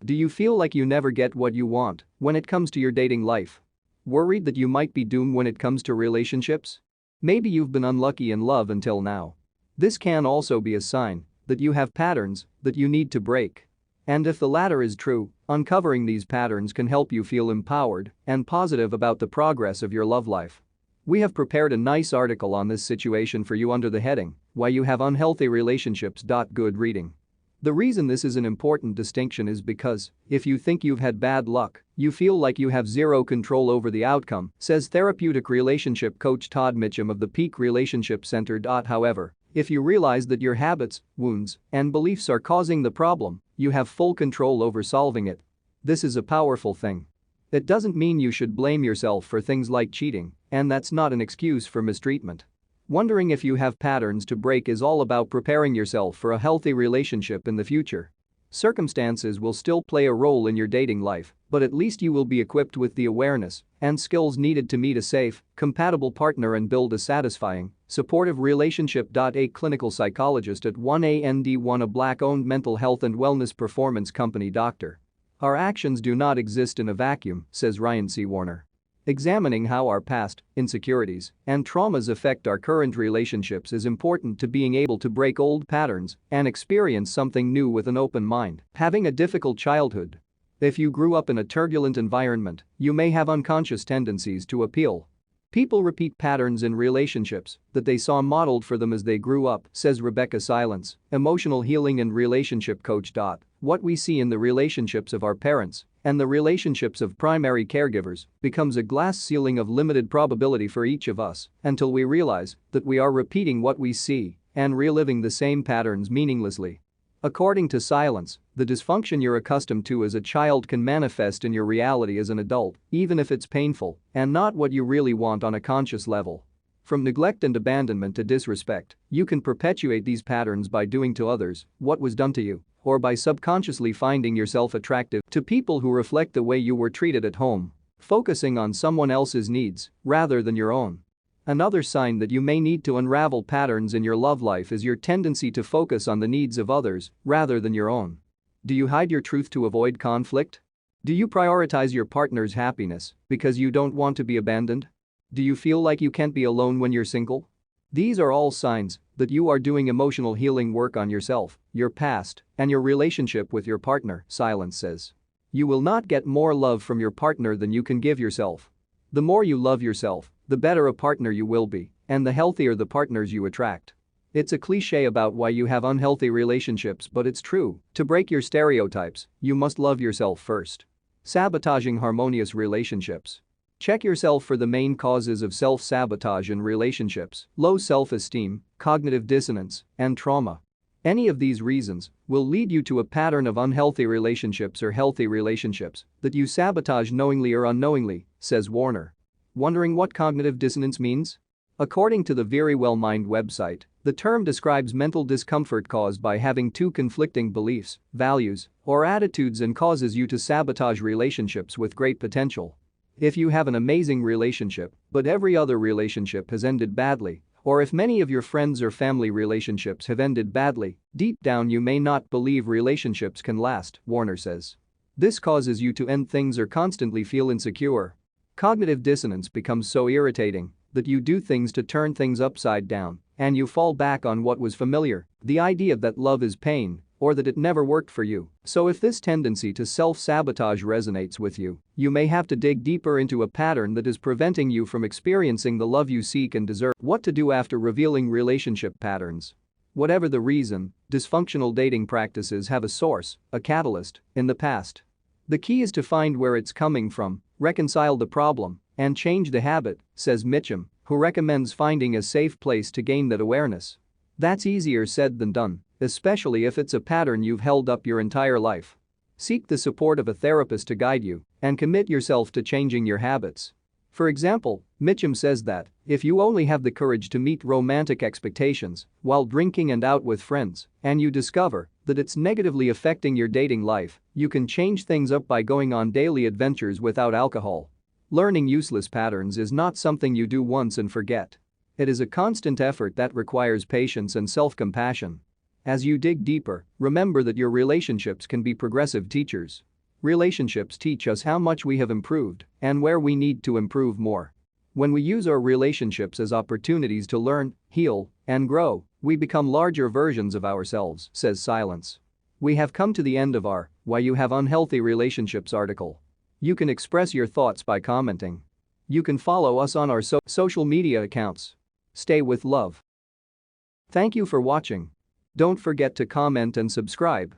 Do you feel like you never get what you want when it comes to your dating life? Worried that you might be doomed when it comes to relationships? Maybe you've been unlucky in love until now. This can also be a sign that you have patterns that you need to break. And if the latter is true, uncovering these patterns can help you feel empowered and positive about the progress of your love life. We have prepared a nice article on this situation for you under the heading, Why You Have Unhealthy Relationships. Good reading. The reason this is an important distinction is because, if you think you've had bad luck, you feel like you have zero control over the outcome, says therapeutic relationship coach Todd Mitchum of the Peak Relationship Center. However, if you realize that your habits, wounds, and beliefs are causing the problem, you have full control over solving it. This is a powerful thing. It doesn't mean you should blame yourself for things like cheating, and that's not an excuse for mistreatment. Wondering if you have patterns to break is all about preparing yourself for a healthy relationship in the future. Circumstances will still play a role in your dating life, but at least you will be equipped with the awareness and skills needed to meet a safe, compatible partner and build a satisfying, supportive relationship. A clinical psychologist at 1AND1, a Black-owned mental health and wellness performance company. Dr. Our actions do not exist in a vacuum, says Ryan C. Warner. Examining how our past, insecurities, and traumas affect our current relationships is important to being able to break old patterns and experience something new with an open mind. Having a difficult childhood. If you grew up in a turbulent environment, you may have unconscious tendencies to appeal. People repeat patterns in relationships that they saw modeled for them as they grew up, says Rebecca Silence, emotional healing and relationship coach. What we see in the relationships of our parents and the relationships of primary caregivers becomes a glass ceiling of limited probability for each of us until we realize that we are repeating what we see and reliving the same patterns meaninglessly. According to Silence, the dysfunction you're accustomed to as a child can manifest in your reality as an adult, even if it's painful and not what you really want on a conscious level. From neglect and abandonment to disrespect, you can perpetuate these patterns by doing to others what was done to you, or by subconsciously finding yourself attractive to people who reflect the way you were treated at home, focusing on someone else's needs rather than your own. Another sign that you may need to unravel patterns in your love life is your tendency to focus on the needs of others rather than your own. Do you hide your truth to avoid conflict? Do you prioritize your partner's happiness because you don't want to be abandoned? Do you feel like you can't be alone when you're single? These are all signs that you are doing emotional healing work on yourself, your past, and your relationship with your partner, Silence says. You will not get more love from your partner than you can give yourself. The more you love yourself, the better a partner you will be, and the healthier the partners you attract. It's a cliche about why you have unhealthy relationships, but it's true. To break your stereotypes, you must love yourself first. Sabotaging harmonious relationships. Check yourself for the main causes of self-sabotage in relationships: low self-esteem, cognitive dissonance, and trauma. Any of these reasons will lead you to a pattern of unhealthy relationships or healthy relationships that you sabotage knowingly or unknowingly, says Warner. Wondering what cognitive dissonance means? According to the Verywell Mind website, the term describes mental discomfort caused by having two conflicting beliefs, values, or attitudes and causes you to sabotage relationships with great potential. If you have an amazing relationship, but every other relationship has ended badly, or if many of your friends or family relationships have ended badly, deep down you may not believe relationships can last, Warner says. This causes you to end things or constantly feel insecure. Cognitive dissonance becomes so irritating that you do things to turn things upside down, and you fall back on what was familiar, the idea that love is pain, or that it never worked for you. So if this tendency to self-sabotage resonates with you, you may have to dig deeper into a pattern that is preventing you from experiencing the love you seek and deserve. What to do after revealing relationship patterns? Whatever the reason, dysfunctional dating practices have a source, a catalyst, in the past. The key is to find where it's coming from, reconcile the problem, and change the habit, says Mitchum, who recommends finding a safe place to gain that awareness. That's easier said than done, especially if it's a pattern you've held up your entire life. Seek the support of a therapist to guide you and commit yourself to changing your habits. For example, Mitchum says that if you only have the courage to meet romantic expectations while drinking and out with friends, and you discover that it's negatively affecting your dating life, you can change things up by going on daily adventures without alcohol. Learning useless patterns is not something you do once and forget. It is a constant effort that requires patience and self-compassion. As you dig deeper, remember that your relationships can be progressive teachers. Relationships teach us how much we have improved and where we need to improve more. When we use our relationships as opportunities to learn, heal, and grow, we become larger versions of ourselves, says Silence. We have come to the end of our Why You Have Unhealthy Relationships article. You can express your thoughts by commenting. You can follow us on our social media accounts. Stay with love. Thank you for watching. Don't forget to comment and subscribe.